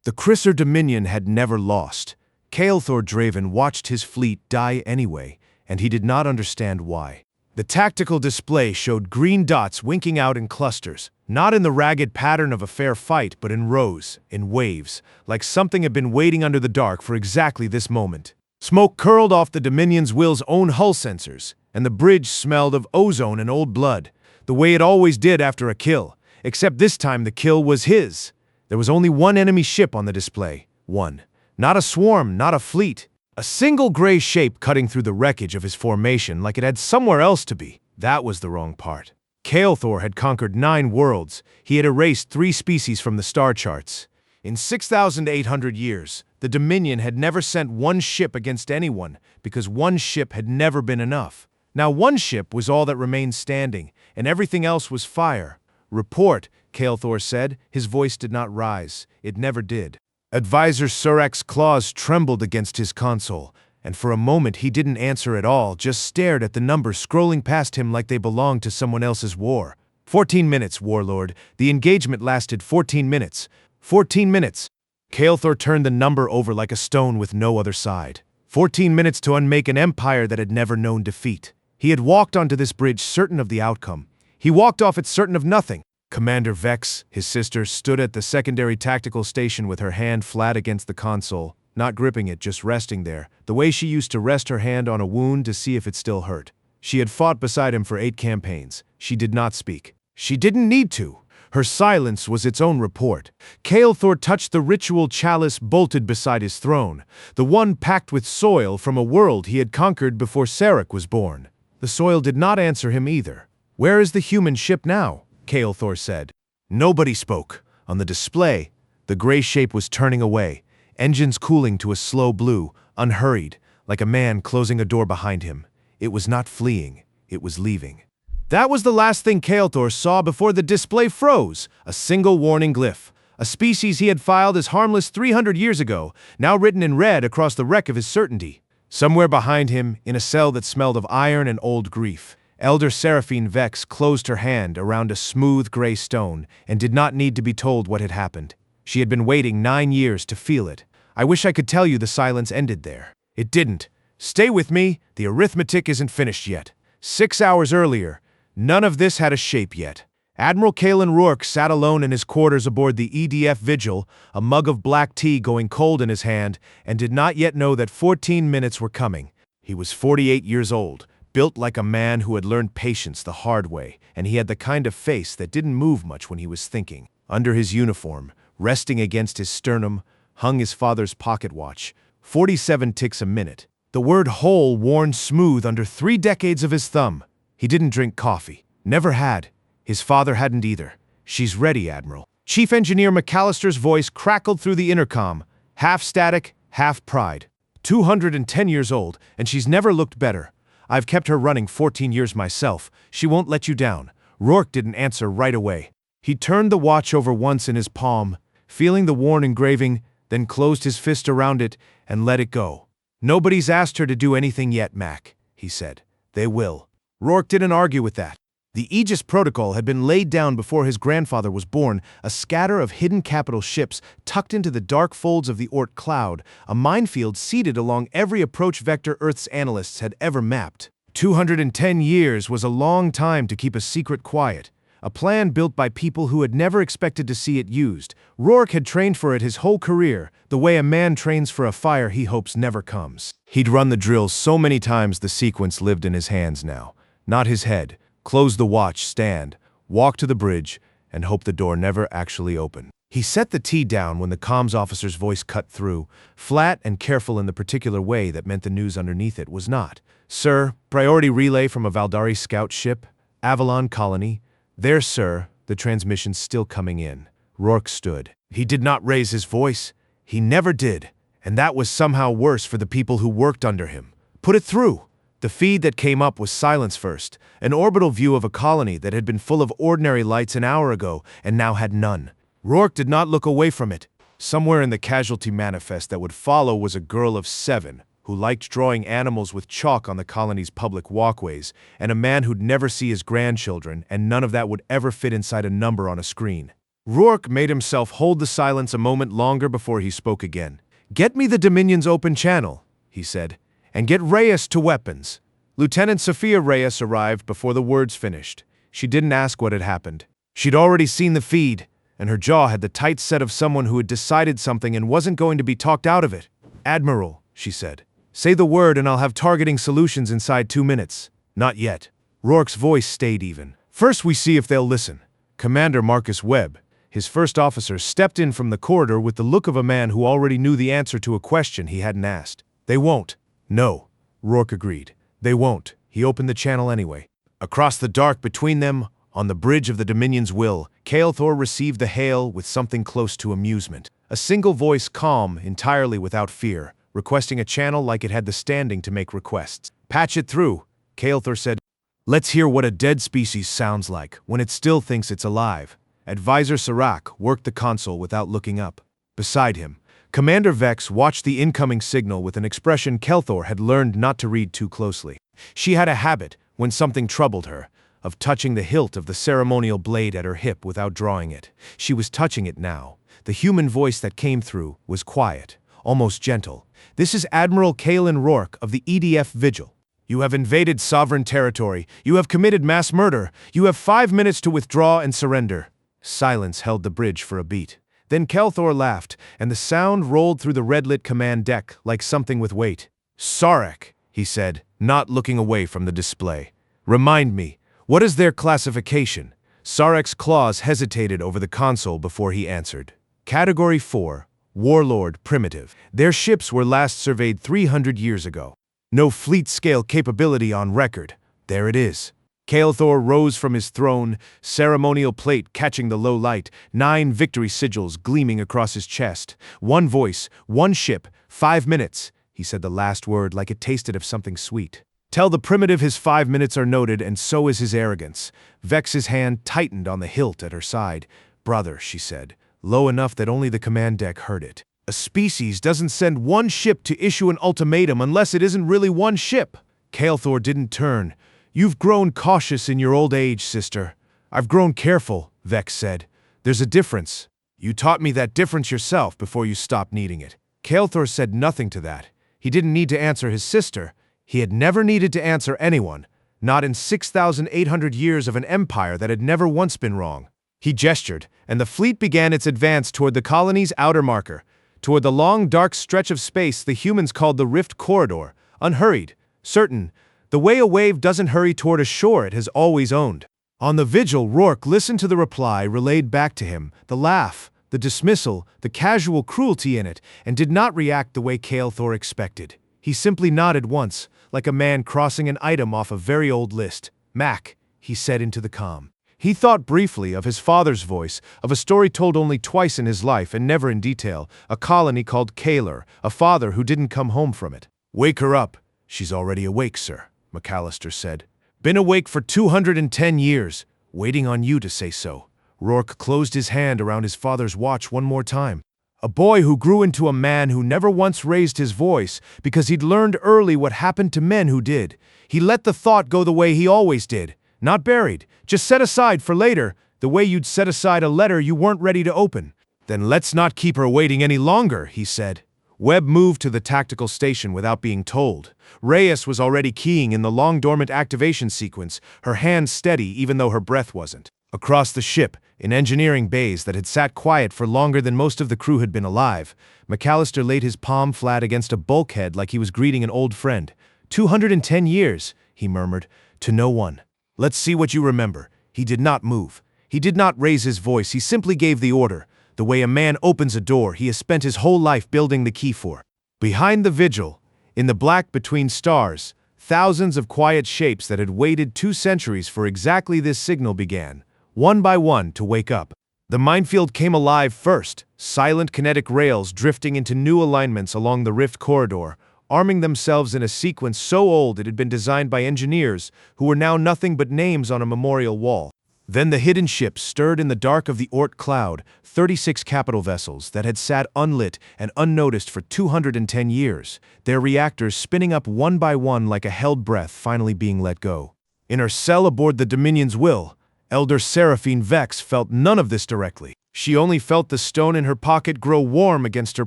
The Chrysler Dominion had never lost. Caelthor Draven watched his fleet die anyway, and he did not understand why. The tactical display showed green dots winking out in clusters, not in the ragged pattern of a fair fight, but in rows, in waves, like something had been waiting under the dark for exactly this moment. Smoke curled off the Dominion's Will's own hull sensors, and the bridge smelled of ozone and old blood, the way it always did after a kill, except this time the kill was his. There was only one enemy ship on the display. One. Not a swarm, not a fleet. A single gray shape cutting through the wreckage of his formation like it had somewhere else to be. That was the wrong part. Caelthor had conquered 9 worlds. He had erased 3 species from the star charts. In 6,800 years, the Dominion had never sent one ship against anyone because one ship had never been enough. Now one ship was all that remained standing, and everything else was fire. Report, Caelthor said. His voice did not rise. It never did. Advisor Surak's claws trembled against his console, and for a moment he didn't answer at all, just stared at the numbers scrolling past him like they belonged to someone else's war. 14 minutes, Warlord. The engagement lasted 14 minutes. 14 minutes. Caelthor turned the number over like a stone with no other side. 14 minutes to unmake an empire that had never known defeat. He had walked onto this bridge certain of the outcome. He walked off it certain of nothing. Commander Vex, his sister, stood at the secondary tactical station with her hand flat against the console, not gripping it, just resting there, the way she used to rest her hand on a wound to see if it still hurt. She had fought beside him for 8 campaigns. She did not speak. She didn't need to. Her silence was its own report. Caelthor touched the ritual chalice bolted beside his throne, the one packed with soil from a world he had conquered before Sarek was born. The soil did not answer him either. Where is the human ship now? Caelthor said. Nobody spoke. On the display, the gray shape was turning away, engines cooling to a slow blue, unhurried, like a man closing a door behind him. It was not fleeing, it was leaving. That was the last thing Caelthor saw before the display froze, a single warning glyph. A species he had filed as harmless 300 years ago, now written in red across the wreck of his certainty. Somewhere behind him, in a cell that smelled of iron and old grief, Elder Seraphine Vex closed her hand around a smooth gray stone and did not need to be told what had happened. She had been waiting 9 years to feel it. I wish I could tell you the silence ended there. It didn't. Stay with me, the arithmetic isn't finished yet. 6 hours earlier, none of this had a shape yet. Admiral Kalen Rourke sat alone in his quarters aboard the EDF Vigil, a mug of black tea going cold in his hand, and did not yet know that 14 minutes were coming. He was 48 years old. Built like a man who had learned patience the hard way, and he had the kind of face that didn't move much when he was thinking. Under his uniform, resting against his sternum, hung his father's pocket watch, 47 ticks a minute. The word whole worn smooth under 3 decades of his thumb. He didn't drink coffee. Never had. His father hadn't either. She's ready, Admiral. Chief Engineer McAllister's voice crackled through the intercom, half static, half pride. 210 years old, and she's never looked better. I've kept her running 14 years myself. She won't let you down. Rourke didn't answer right away. He turned the watch over once in his palm, feeling the worn engraving, then closed his fist around it and let it go. Nobody's asked her to do anything yet, Mac, he said. They will. Rourke didn't argue with that. The Aegis Protocol had been laid down before his grandfather was born, a scatter of hidden capital ships tucked into the dark folds of the Oort cloud, a minefield seeded along every approach vector Earth's analysts had ever mapped. 210 years was a long time to keep a secret quiet, a plan built by people who had never expected to see it used. Rourke had trained for it his whole career, the way a man trains for a fire he hopes never comes. He'd run the drills so many times the sequence lived in his hands now, not his head. Close the watch, stand, walk to the bridge, and hope the door never actually opened. He set the tea down when the comms officer's voice cut through, flat and careful in the particular way that meant the news underneath it was not. Sir, priority relay from a Valdari scout ship, Avalon Colony. There, sir, the transmission's still coming in. Rourke stood. He did not raise his voice. He never did. And that was somehow worse for the people who worked under him. Put it through. The feed that came up was silence first, an orbital view of a colony that had been full of ordinary lights an hour ago and now had none. Rourke did not look away from it. Somewhere in the casualty manifest that would follow was a girl of 7 who liked drawing animals with chalk on the colony's public walkways, and a man who'd never see his grandchildren, and none of that would ever fit inside a number on a screen. Rourke made himself hold the silence a moment longer before he spoke again. "Get me the Dominion's open channel," he said, "and get Reyes to weapons." Lieutenant Sophia Reyes arrived before the words finished. She didn't ask what had happened. She'd already seen the feed, and her jaw had the tight set of someone who had decided something and wasn't going to be talked out of it. "Admiral," she said, "say the word and I'll have targeting solutions inside 2 minutes." "Not yet." Rourke's voice stayed even. "First we see if they'll listen." Commander Marcus Webb, his first officer, stepped in from the corridor with the look of a man who already knew the answer to a question he hadn't asked. "They won't." "No," Rourke agreed. "They won't." He opened the channel anyway. Across the dark between them, on the bridge of the Dominion's will, Kael'thor received the hail with something close to amusement. A single voice, calm, entirely without fear, requesting a channel like it had the standing to make requests. "Patch it through," Kael'thor said. "Let's hear what a dead species sounds like when it still thinks it's alive." Advisor Serac worked the console without looking up. Beside him, Commander Vex watched the incoming signal with an expression Kael'thor had learned not to read too closely. She had a habit, when something troubled her, of touching the hilt of the ceremonial blade at her hip without drawing it. She was touching it now. The human voice that came through was quiet, almost gentle. "This is Admiral Kaelin Rourke of the EDF Vigil. You have invaded sovereign territory. You have committed mass murder. You have 5 minutes to withdraw and surrender." Silence held the bridge for a beat. Then Kael'thor laughed, and the sound rolled through the red-lit command deck like something with weight. "Sarek," he said, not looking away from the display. "Remind me, what is their classification?" Sarek's claws hesitated over the console before he answered. "Category 4, Warlord Primitive. Their ships were last surveyed 300 years ago. No fleet-scale capability on record. There it is." Kael'thor rose from his throne, ceremonial plate catching the low light, 9 victory sigils gleaming across his chest. "One voice, one ship, 5 minutes." He said the last word like it tasted of something sweet. "Tell the primitive his 5 minutes are noted, and so is his arrogance." Vex's hand tightened on the hilt at her side. "Brother," she said, low enough that only the command deck heard it. "A species doesn't send one ship to issue an ultimatum unless it isn't really one ship." Kael'thor didn't turn. "You've grown cautious in your old age, sister." "I've grown careful," Vex said. "There's a difference. You taught me that difference yourself before you stopped needing it." Kael'thor said nothing to that. He didn't need to answer his sister. He had never needed to answer anyone, not in 6,800 years of an empire that had never once been wrong. He gestured, and the fleet began its advance toward the colony's outer marker, toward the long, dark stretch of space the humans called the Rift Corridor, unhurried, certain, the way a wave doesn't hurry toward a shore it has always owned. On the vigil, Rourke listened to the reply relayed back to him, the laugh, the dismissal, the casual cruelty in it, and did not react the way Kael'thor expected. He simply nodded once, like a man crossing an item off a very old list. "Mac," he said into the calm. He thought briefly of his father's voice, of a story told only twice in his life and never in detail, a colony called Kaler, a father who didn't come home from it. "Wake her up." "She's already awake, sir," McAllister said. "Been awake for 210 years, waiting on you to say so." Rourke closed his hand around his father's watch one more time. A boy who grew into a man who never once raised his voice because he'd learned early what happened to men who did. He let the thought go the way he always did. Not buried, just set aside for later, the way you'd set aside a letter you weren't ready to open. "Then let's not keep her waiting any longer," he said. Webb moved to the tactical station without being told. Reyes was already keying in the long-dormant activation sequence, her hands steady even though her breath wasn't. Across the ship, in engineering bays that had sat quiet for longer than most of the crew had been alive, McAllister laid his palm flat against a bulkhead like he was greeting an old friend. 210 years, he murmured, to no one. "Let's see what you remember." He did not move. He did not raise his voice. He simply gave the order, the way a man opens a door he has spent his whole life building the key for. Behind the vigil, in the black between stars, thousands of quiet shapes that had waited 2 centuries for exactly this signal began, one by one, to wake up. The minefield came alive first, silent kinetic rails drifting into new alignments along the Rift Corridor, arming themselves in a sequence so old it had been designed by engineers who were now nothing but names on a memorial wall. Then the hidden ships stirred in the dark of the Oort cloud, 36 capital vessels that had sat unlit and unnoticed for 210 years, their reactors spinning up one by one like a held breath finally being let go. In her cell aboard the Dominion's will, Elder Seraphine Vex felt none of this directly. She only felt the stone in her pocket grow warm against her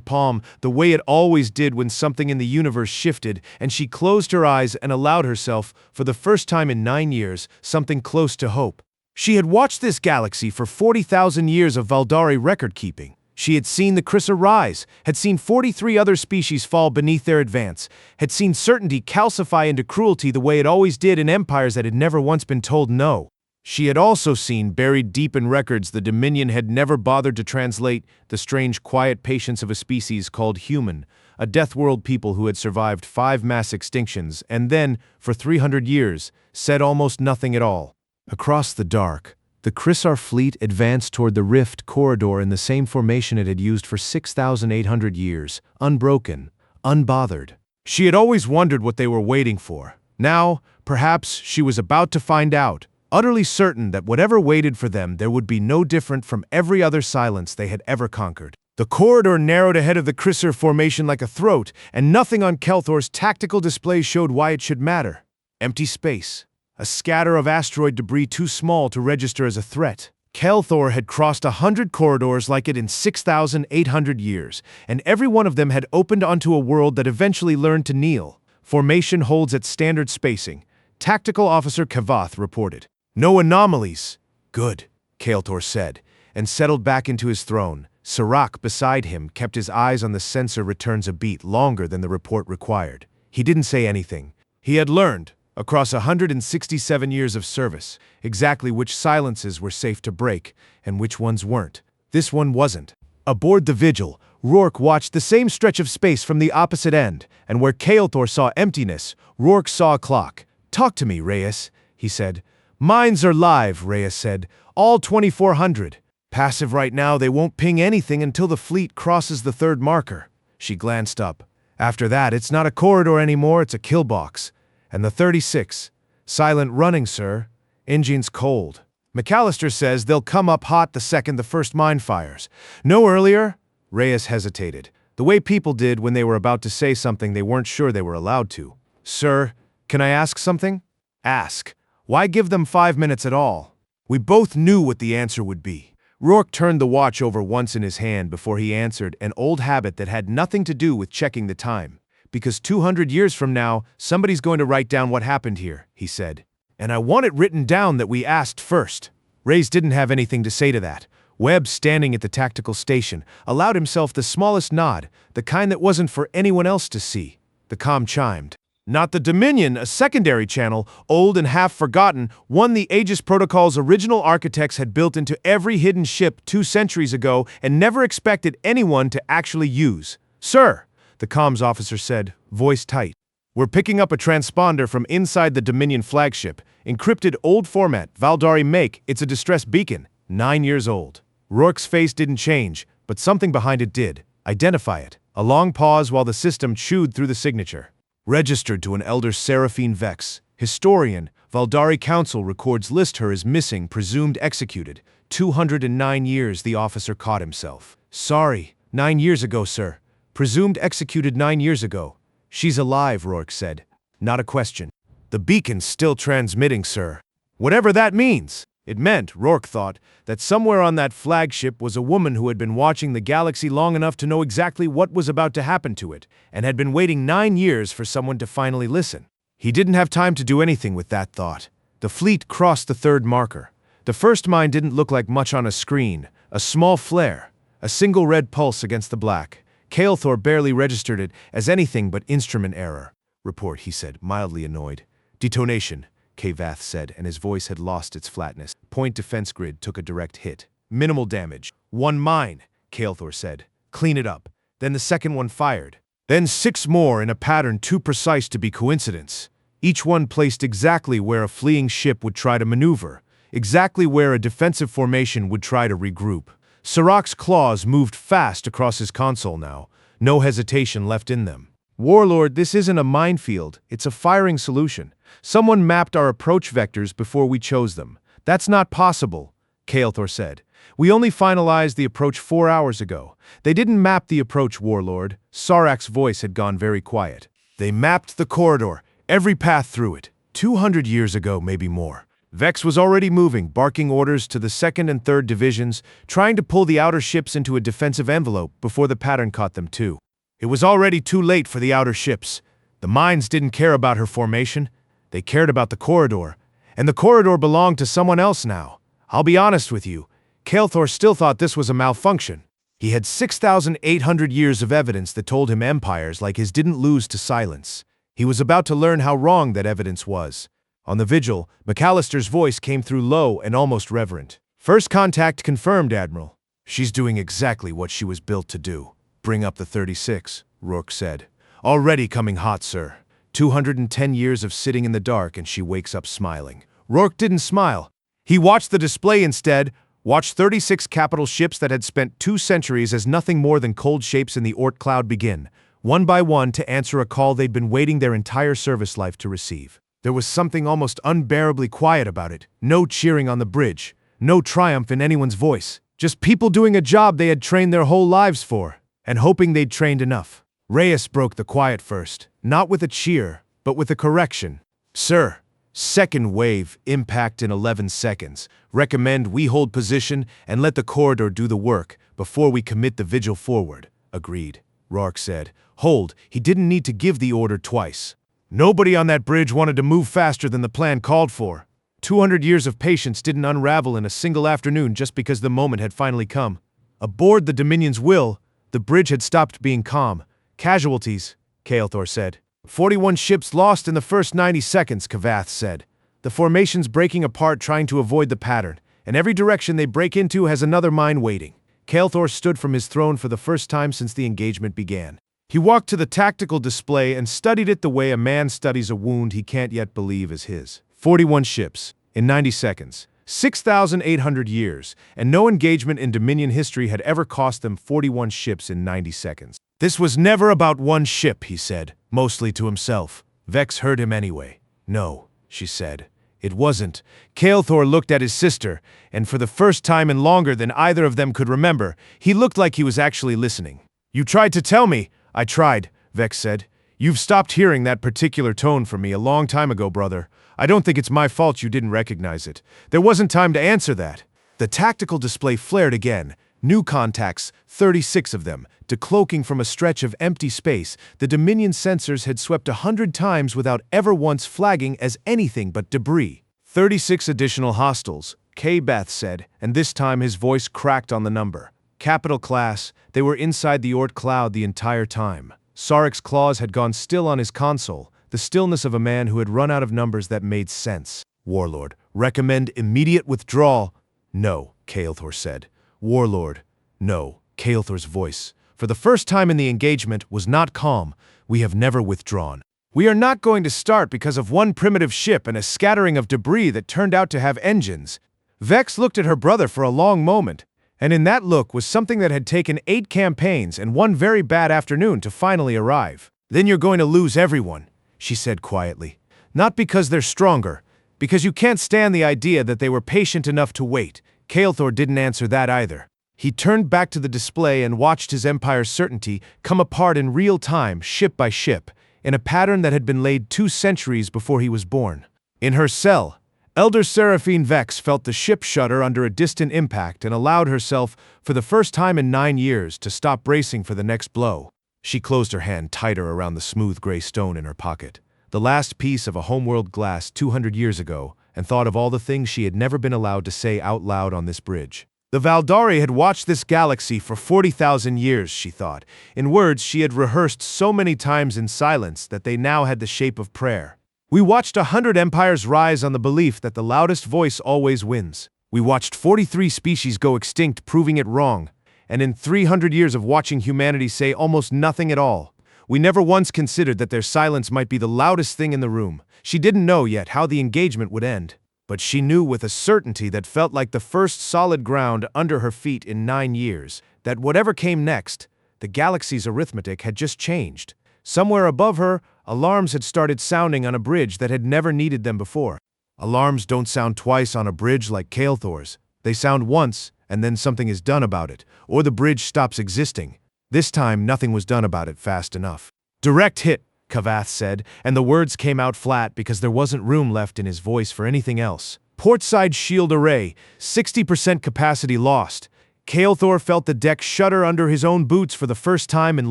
palm, the way it always did when something in the universe shifted, and she closed her eyes and allowed herself, for the first time in 9 years, something close to hope. She had watched this galaxy for 40,000 years of Valdari record-keeping. She had seen the Chrysser rise, had seen 43 other species fall beneath their advance, had seen certainty calcify into cruelty the way it always did in empires that had never once been told no. She had also seen, buried deep in records the Dominion had never bothered to translate, the strange quiet patience of a species called human, a death-world people who had survived 5 mass extinctions and then, for 300 years, said almost nothing at all. Across the dark, the Chrysar fleet advanced toward the rift corridor in the same formation it had used for 6,800 years, unbroken, unbothered. She had always wondered what they were waiting for. Now, perhaps, she was about to find out, utterly certain that whatever waited for them there would be no different from every other silence they had ever conquered. The corridor narrowed ahead of the Chrysar formation like a throat, and nothing on Kelthor's tactical display showed why it should matter. Empty space. A scatter of asteroid debris too small to register as a threat. Kelthor had crossed 100 corridors like it in 6,800 years, and every one of them had opened onto a world that eventually learned to kneel. Formation holds at standard spacing. Tactical Officer Kavath reported. No anomalies. Good, Kelthor said, and settled back into his throne. Serac, beside him, kept his eyes on the sensor returns a beat longer than the report required. He didn't say anything. He had learned, across 167 years of service, exactly which silences were safe to break and which ones weren't. This one wasn't. Aboard the Vigil, Rourke watched the same stretch of space from the opposite end, and where Kelthor saw emptiness, Rourke saw a clock. Talk to me, Reyes, he said. Mines are live, Reyes said. All 2,400. Passive right now, they won't ping anything until the fleet crosses the 3rd marker. She glanced up. After that, it's not a corridor anymore, it's a kill box. And the 36. Silent running, sir. Engine's cold. McAllister says they'll come up hot the second the first mine fires. No earlier? Reyes hesitated, the way people did when they were about to say something they weren't sure they were allowed to. Sir, can I ask something? Ask. Why give them 5 minutes at all? We both knew what the answer would be. Rourke turned the watch over once in his hand before he answered, an old habit that had nothing to do with checking the time. Because 200 years from now, somebody's going to write down what happened here, he said. And I want it written down that we asked first. Reyes didn't have anything to say to that. Webb, standing at the tactical station, allowed himself the smallest nod, the kind that wasn't for anyone else to see. The comm chimed. Not the Dominion, a secondary channel, old and half-forgotten, one the Aegis Protocol's original architects had built into every hidden ship 2 centuries ago and never expected anyone to actually use. Sir, the comms officer said, voice tight. We're picking up a transponder from inside the Dominion flagship. Encrypted old format, Valdari make, it's a distress beacon, 9 years old. Rourke's face didn't change, but something behind it did. Identify it. A long pause while the system chewed through the signature. Registered to an elder Seraphine Vex. Historian, Valdari Council records list her as missing, presumed executed. 209 years, the officer caught himself. Sorry, 9 years ago, sir. Presumed executed 9 years ago. She's alive, Rourke said. Not a question. The beacon's still transmitting, sir. Whatever that means. It meant, Rourke thought, that somewhere on that flagship was a woman who had been watching the galaxy long enough to know exactly what was about to happen to it, and had been waiting 9 years for someone to finally listen. He didn't have time to do anything with that thought. The fleet crossed the 3rd marker. The first mine didn't look like much on a screen. A small flare. A single red pulse against the black. Kelthor barely registered it as anything but instrument error. Report, he said, mildly annoyed. Detonation, Kavath said, and his voice had lost its flatness. Point defense grid took a direct hit. Minimal damage. 1 mine, Kelthor said. Clean it up. Then the second one fired. Then 6 more in a pattern too precise to be coincidence. Each one placed exactly where a fleeing ship would try to maneuver. Exactly where a defensive formation would try to regroup. Serac's claws moved fast across his console now. No hesitation left in them. Warlord, this isn't a minefield. It's a firing solution. Someone mapped our approach vectors before we chose them. That's not possible, Kelthor said. We only finalized the approach 4 hours ago. They didn't map the approach, Warlord. Sarac's voice had gone very quiet. They mapped the corridor, every path through it. 200 years ago, maybe more. Vex was already moving, barking orders to the 2nd and 3rd divisions, trying to pull the outer ships into a defensive envelope before the pattern caught them too. It was already too late for the outer ships. The mines didn't care about her formation. They cared about the corridor. And the corridor belonged to someone else now. I'll be honest with you, Kael'thor still thought this was a malfunction. He had 6,800 years of evidence that told him empires like his didn't lose to silence. He was about to learn how wrong that evidence was. On the vigil, McAllister's voice came through low and almost reverent. "First contact confirmed, Admiral." "She's doing exactly what she was built to do. Bring up the 36, Rourke said. "Already coming hot, sir. 210 years of sitting in the dark and she wakes up smiling." Rourke didn't smile. He watched the display instead, watched 36 capital ships that had spent 2 centuries as nothing more than cold shapes in the Oort cloud begin, one by one to answer a call they'd been waiting their entire service life to receive. There was something almost unbearably quiet about it. No cheering on the bridge. No triumph in anyone's voice. Just people doing a job they had trained their whole lives for, and hoping they'd trained enough. Reyes broke the quiet first, not with a cheer, but with a correction. "Sir, 2nd wave, impact in 11 seconds. Recommend we hold position and let the corridor do the work before we commit the vigil forward." "Agreed," Rourke said. Hold, he didn't need to give the order twice. Nobody on that bridge wanted to move faster than the plan called for. 200 years of patience didn't unravel in a single afternoon just because the moment had finally come. Aboard the Dominion's will, the bridge had stopped being calm. "Casualties," Kael'thor said. 41 ships lost in the first 90 seconds, Kavath said. "The formation's breaking apart trying to avoid the pattern, and every direction they break into has another mine waiting." Kael'thor stood from his throne for the first time since the engagement began. He walked to the tactical display and studied it the way a man studies a wound he can't yet believe is his. 41 ships, in 90 seconds, 6,800 years, and no engagement in Dominion history had ever cost them 41 ships in 90 seconds. "This was never about one ship," he said, mostly to himself. Vex heard him anyway. "No," she said. "It wasn't." Kael'thor looked at his sister, and for the first time in longer than either of them could remember, he looked like he was actually listening. "You tried to tell me." "I tried," Vex said. "You've stopped hearing that particular tone from me a long time ago, brother. I don't think it's my fault you didn't recognize it. There wasn't time to answer that." The tactical display flared again. New contacts, 36 of them, decloaking from a stretch of empty space the Dominion sensors had swept 100 times without ever once flagging as anything but debris. 36 additional hostiles, K-Bath said, and this time his voice cracked on the number. Capital class, they were inside the Oort cloud the entire time. Sarek's claws had gone still on his console, the stillness of a man who had run out of numbers that made sense. "Warlord, recommend immediate withdrawal." "No," Kael'thor said. "Warlord, no." Kael'thor's voice, for the first time in the engagement, was not calm. "We have never withdrawn. We are not going to start because of one primitive ship and a scattering of debris that turned out to have engines." Vex looked at her brother for a long moment, and in that look was something that had taken 8 campaigns and one very bad afternoon to finally arrive. "Then you're going to lose everyone," she said quietly. "Not because they're stronger, because you can't stand the idea that they were patient enough to wait." Kael'thor didn't answer that either. He turned back to the display and watched his empire's certainty come apart in real time, ship by ship, in a pattern that had been laid 2 centuries before he was born. In her cell, Elder Seraphine Vex felt the ship shudder under a distant impact and allowed herself, for the first time in 9 years, to stop bracing for the next blow. She closed her hand tighter around the smooth gray stone in her pocket, the last piece of a homeworld glass 200 years ago, and thought of all the things she had never been allowed to say out loud on this bridge. The Valdari had watched this galaxy for 40,000 years, she thought, in words she had rehearsed so many times in silence that they now had the shape of prayer. We watched 100 empires rise on the belief that the loudest voice always wins. We watched 43 species go extinct, proving it wrong, and in 300 years of watching humanity say almost nothing at all, we never once considered that their silence might be the loudest thing in the room. She didn't know yet how the engagement would end, but she knew with a certainty that felt like the first solid ground under her feet in 9 years, that whatever came next, the galaxy's arithmetic had just changed. Somewhere above her, alarms had started sounding on a bridge that had never needed them before. Alarms don't sound twice on a bridge like Kael'thor's. They sound once, and then something is done about it, or the bridge stops existing. This time, nothing was done about it fast enough. "Direct hit," Kavath said, and the words came out flat because there wasn't room left in his voice for anything else. Portside shield array, 60% capacity lost. Kael'thor felt the deck shudder under his own boots for the first time in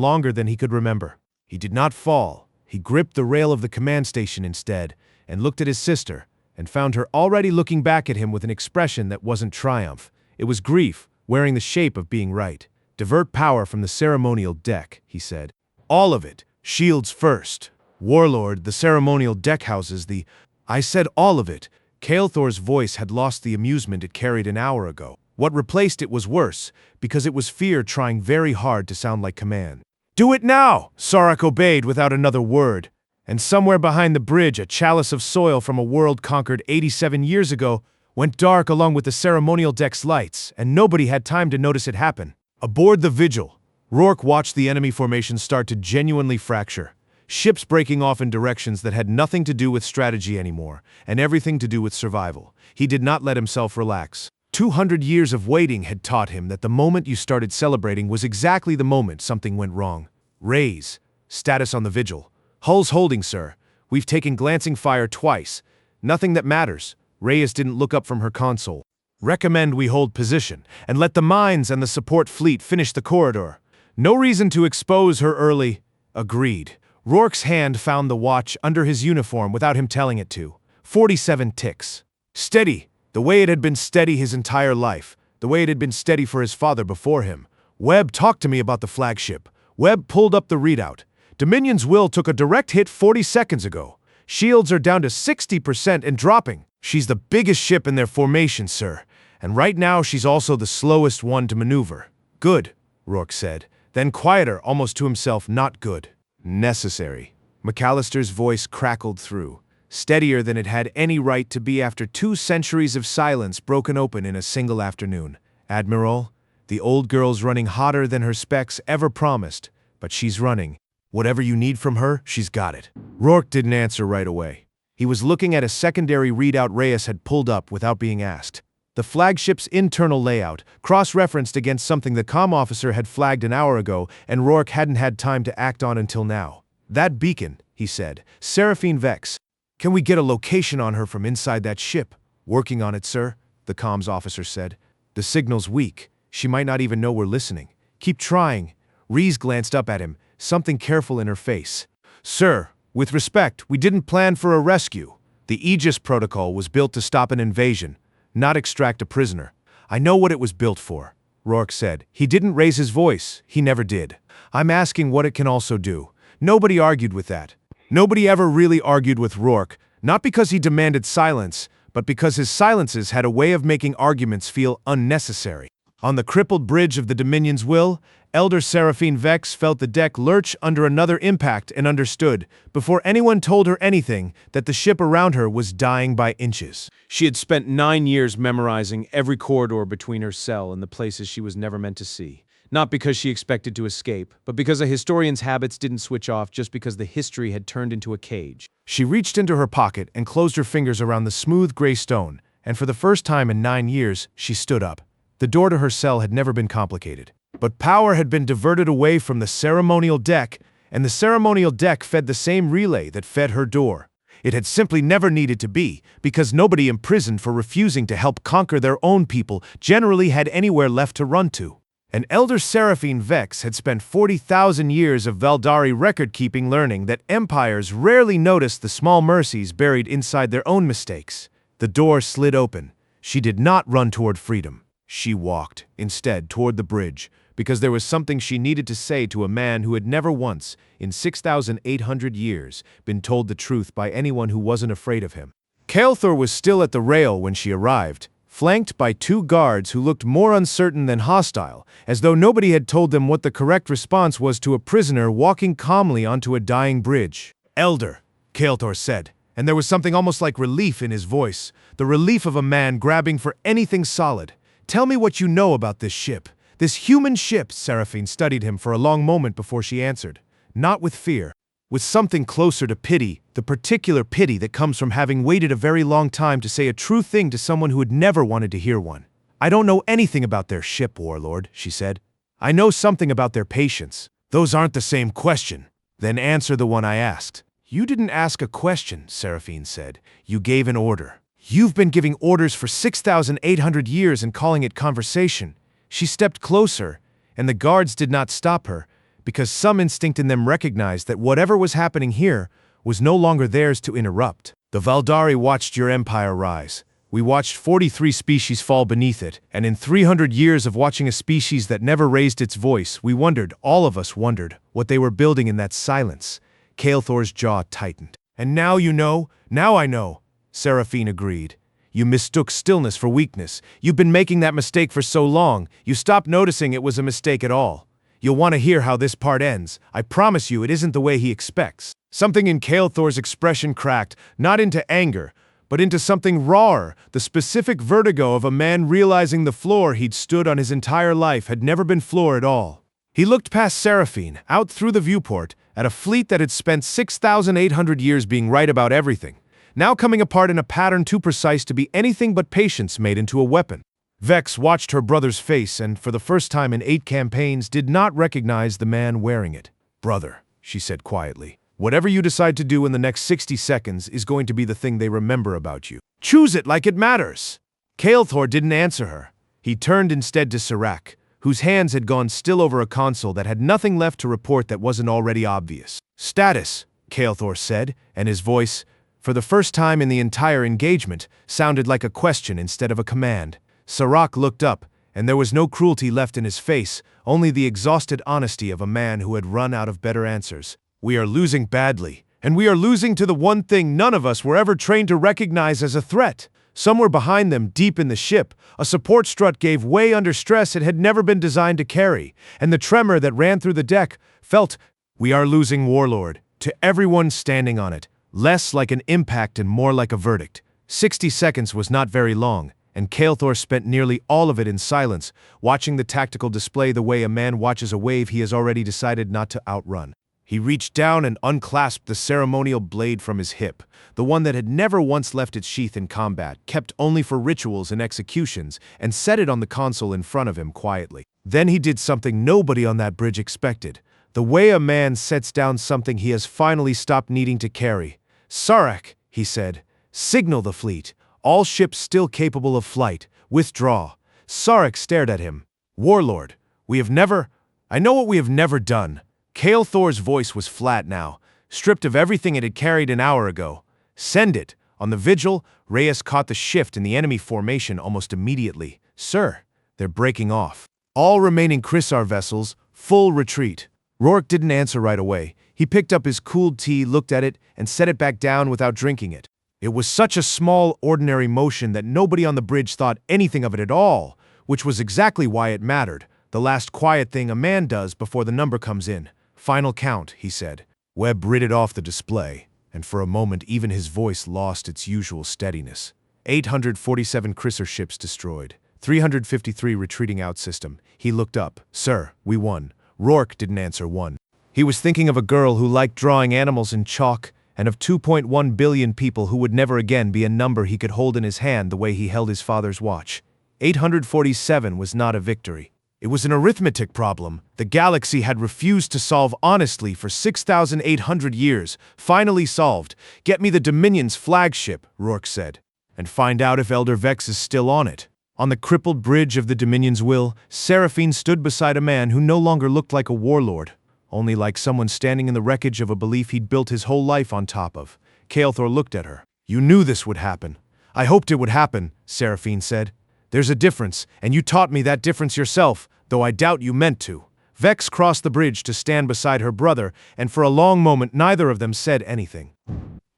longer than he could remember. He did not fall. He gripped the rail of the command station instead, and looked at his sister, and found her already looking back at him with an expression that wasn't triumph. It was grief, wearing the shape of being right. "Divert power from the ceremonial deck," he said. "All of it. Shields first. Warlord, the ceremonial deck houses the—" "I said all of it." Kael'thor's voice had lost the amusement it carried an hour ago. What replaced it was worse, because it was fear trying very hard to sound like command. "Do it now!" Sarek obeyed without another word. And somewhere behind the bridge, a chalice of soil from a world conquered 87 years ago went dark along with the ceremonial deck's lights, and nobody had time to notice it happen. Aboard the Vigil, Rourke watched the enemy formation start to genuinely fracture. Ships breaking off in directions that had nothing to do with strategy anymore, and everything to do with survival. He did not let himself relax. 200 years of waiting had taught him that the moment you started celebrating was exactly the moment something went wrong. Raise. Status on the Vigil. Hull's holding, sir. We've taken glancing fire twice. Nothing that matters. Reyes didn't look up from her console. Recommend we hold position, and let the mines and the support fleet finish the corridor. No reason to expose her early. Agreed. Rourke's hand found the watch under his uniform without him telling it to. 47 ticks. Steady. The way it had been steady his entire life. The way it had been steady for his father before him. Webb talked to me about the flagship. Webb pulled up the readout. Dominion's will took a direct hit 40 seconds ago. Shields are down to 60% and dropping. She's the biggest ship in their formation, sir. And right now she's also the slowest one to maneuver. Good, Rourke said. Then quieter, almost to himself, not good. Necessary. McAllister's voice crackled through. Steadier than it had any right to be after 2 centuries of silence broken open in a single afternoon. Admiral, the old girl's running hotter than her specs ever promised, but she's running. Whatever you need from her, she's got it. Rourke didn't answer right away. He was looking at a secondary readout Reyes had pulled up without being asked. The flagship's internal layout, cross-referenced against something the comm officer had flagged an hour ago and Rourke hadn't had time to act on until now. "That beacon," he said. "Seraphine Vex. Can we get a location on her from inside that ship?" "Working on it, sir," the comms officer said. "The signal's weak. She might not even know we're listening. Keep trying." Reese glanced up at him, something careful in her face. "Sir, with respect, we didn't plan for a rescue. The Aegis protocol was built to stop an invasion, not extract a prisoner. I know what it was built for," Rourke said. He didn't raise his voice. He never did. "I'm asking what it can also do." Nobody argued with that. Nobody ever really argued with Rourke, not because he demanded silence, but because his silences had a way of making arguments feel unnecessary. On the crippled bridge of the Dominion's will, Elder Seraphine Vex felt the deck lurch under another impact and understood, before anyone told her anything, that the ship around her was dying by inches. She had spent 9 years memorizing every corridor between her cell and the places she was never meant to see. Not because she expected to escape, but because a historian's habits didn't switch off just because the history had turned into a cage. She reached into her pocket and closed her fingers around the smooth gray stone, and for the first time in 9 years, she stood up. The door to her cell had never been complicated. But power had been diverted away from the ceremonial deck, and the ceremonial deck fed the same relay that fed her door. It had simply never needed to be, because nobody imprisoned for refusing to help conquer their own people generally had anywhere left to run to. And Elder Seraphine Vex had spent 40,000 years of Valdari record-keeping learning that empires rarely noticed the small mercies buried inside their own mistakes. The door slid open. She did not run toward freedom. She walked, instead, toward the bridge, because there was something she needed to say to a man who had never once, in 6,800 years, been told the truth by anyone who wasn't afraid of him. Kael'thor was still at the rail when she arrived, flanked by 2 guards who looked more uncertain than hostile, as though nobody had told them what the correct response was to a prisoner walking calmly onto a dying bridge. "Elder," Kael'thor said, and there was something almost like relief in his voice, the relief of a man grabbing for anything solid. "Tell me what you know about this ship. This human ship." Seraphine studied him for a long moment before she answered. Not with fear. With something closer to pity, the particular pity that comes from having waited a very long time to say a true thing to someone who had never wanted to hear one. "I don't know anything about their ship, Warlord," she said. "I know something about their patience." "Those aren't the same question." "Then answer the one I asked." "You didn't ask a question," Seraphine said. "You gave an order." You've been giving orders for 6,800 years and calling it conversation. She stepped closer, and the guards did not stop her, because some instinct in them recognized that whatever was happening here was no longer theirs to interrupt. The Valdari watched your empire rise. We watched 43 species fall beneath it, and in 300 years of watching a species that never raised its voice, we wondered, all of us wondered, what they were building in that silence. Kael'thor's jaw tightened. And now you know, now I know, Seraphine agreed. You mistook stillness for weakness. You've been making that mistake for so long, you stopped noticing it was a mistake at all. You'll want to hear how this part ends. I promise you it isn't the way he expects. Something in Kael'thor's expression cracked, not into anger, but into something rawer, the specific vertigo of a man realizing the floor he'd stood on his entire life had never been floor at all. He looked past Seraphine, out through the viewport, at a fleet that had spent 6,800 years being right about everything, now coming apart in a pattern too precise to be anything but patience made into a weapon. Vex watched her brother's face and, for the first time in 8 campaigns, did not recognize the man wearing it. Brother, she said quietly. Whatever you decide to do in the next 60 seconds is going to be the thing they remember about you. Choose it like it matters. Kael'thor didn't answer her. He turned instead to Serac, whose hands had gone still over a console that had nothing left to report that wasn't already obvious. Status, Kael'thor said, and his voice, for the first time in the entire engagement, sounded like a question instead of a command. Serac looked up, and there was no cruelty left in his face, only the exhausted honesty of a man who had run out of better answers. We are losing badly, and we are losing to the one thing none of us were ever trained to recognize as a threat. Somewhere behind them, deep in the ship, a support strut gave way under stress it had never been designed to carry, and the tremor that ran through the deck felt, we are losing Warlord, to everyone standing on it, less like an impact and more like a verdict. 60 seconds was not very long, and Kael'thor spent nearly all of it in silence, watching the tactical display the way a man watches a wave he has already decided not to outrun. He reached down and unclasped the ceremonial blade from his hip, the one that had never once left its sheath in combat, kept only for rituals and executions, and set it on the console in front of him quietly. Then he did something nobody on that bridge expected, the way a man sets down something he has finally stopped needing to carry. Serac, he said, signal the fleet. All ships still capable of flight, withdraw. Serac stared at him. Warlord, I know what we have never done. Kael'thor's voice was flat now, stripped of everything it had carried an hour ago. Send it. On the vigil, Reyes caught the shift in the enemy formation almost immediately. Sir, they're breaking off. All remaining Chrysar vessels, full retreat. Rourke didn't answer right away. He picked up his cooled tea, looked at it, and set it back down without drinking it. It was such a small, ordinary motion that nobody on the bridge thought anything of it at all, which was exactly why it mattered, the last quiet thing a man does before the number comes in. Final count, he said. Webb read it off the display, and for a moment even his voice lost its usual steadiness. 847 Chrysar ships destroyed, 353 retreating out system. He looked up. Sir, we won. Rourke didn't answer one. He was thinking of a girl who liked drawing animals in chalk, and of 2.1 billion people who would never again be a number he could hold in his hand the way he held his father's watch. 847 was not a victory. It was an arithmetic problem the galaxy had refused to solve honestly for 6,800 years, finally solved. Get me the Dominion's flagship, Rourke said, and find out if Elder Vex is still on it. On the crippled bridge of the Dominion's will, Seraphine stood beside a man who no longer looked like a warlord, only like someone standing in the wreckage of a belief he'd built his whole life on top of. Kael'thor looked at her. You knew this would happen. I hoped it would happen, Seraphine said. There's a difference, and you taught me that difference yourself, though I doubt you meant to. Vex crossed the bridge to stand beside her brother, and for a long moment neither of them said anything.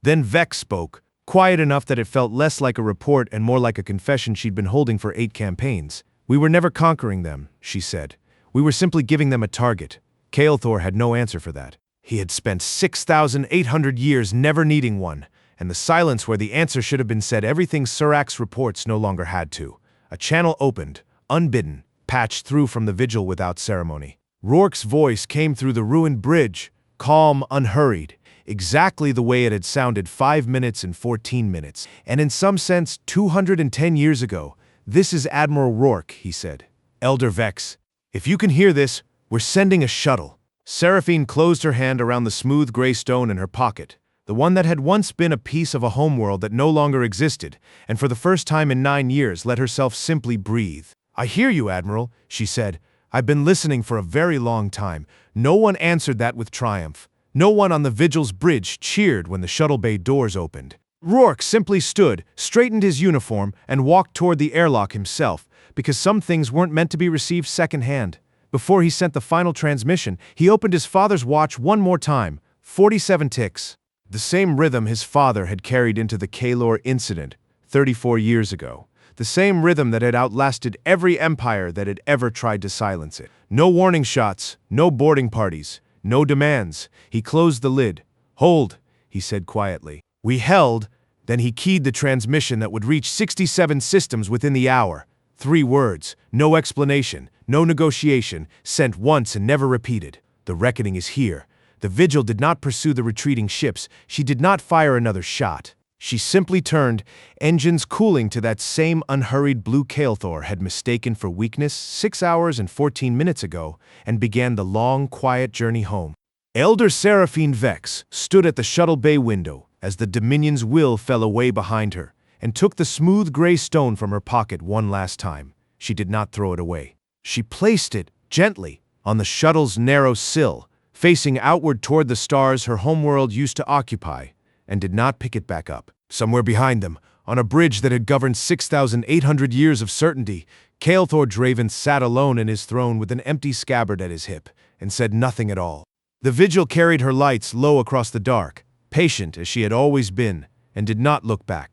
Then Vex spoke, quiet enough that it felt less like a report and more like a confession she'd been holding for 8 campaigns. We were never conquering them, she said. We were simply giving them a target. Kael'thor had no answer for that. He had spent 6,800 years never needing one, and the silence where the answer should have been said everything Serac's reports no longer had to. A channel opened, unbidden, patched through from the vigil without ceremony. Rourke's voice came through the ruined bridge, calm, unhurried, exactly the way it had sounded 5 minutes and 14 minutes, and in some sense 210 years ago. This is Admiral Rourke, he said. Elder Vex, if you can hear this, we're sending a shuttle. Seraphine closed her hand around the smooth gray stone in her pocket. the one that had once been a piece of a homeworld that no longer existed, and for the first time in 9 years let herself simply breathe. "I hear you, Admiral," she said. "I've been listening for a very long time." No one answered that with triumph. No one on the Vigil's bridge cheered when the shuttle bay doors opened. Rourke simply stood, straightened his uniform, and walked toward the airlock himself, because some things weren't meant to be received secondhand. Before he sent the final transmission, he opened his father's watch one more time. 47 ticks. The same rhythm his father had carried into the Kaelor incident 34 years ago. The same rhythm that had outlasted every empire that had ever tried to silence it. No warning shots, no boarding parties, no demands. He closed the lid. "Hold," he said quietly. We held, then he keyed the transmission that would reach 67 systems within the hour. 3 words, no explanation, no negotiation, sent once and never repeated. The reckoning is here. The Vigil did not pursue the retreating ships. She did not fire another shot. She simply turned, engines cooling to that same unhurried blue Kael'thor had mistaken for weakness 6 hours and 14 minutes ago, and began the long, quiet journey home. Elder Seraphine Vex stood at the shuttle bay window as the Dominion's will fell away behind her, and took the smooth gray stone from her pocket one last time. She did not throw it away. She placed it, gently, on the shuttle's narrow sill, facing outward toward the stars her homeworld used to occupy, and did not pick it back up. Somewhere behind them, on a bridge that had governed 6,800 years of certainty, Kael'thor Draven sat alone in his throne with an empty scabbard at his hip, and said nothing at all. The Vigil carried her lights low across the dark, patient as she had always been, and did not look back.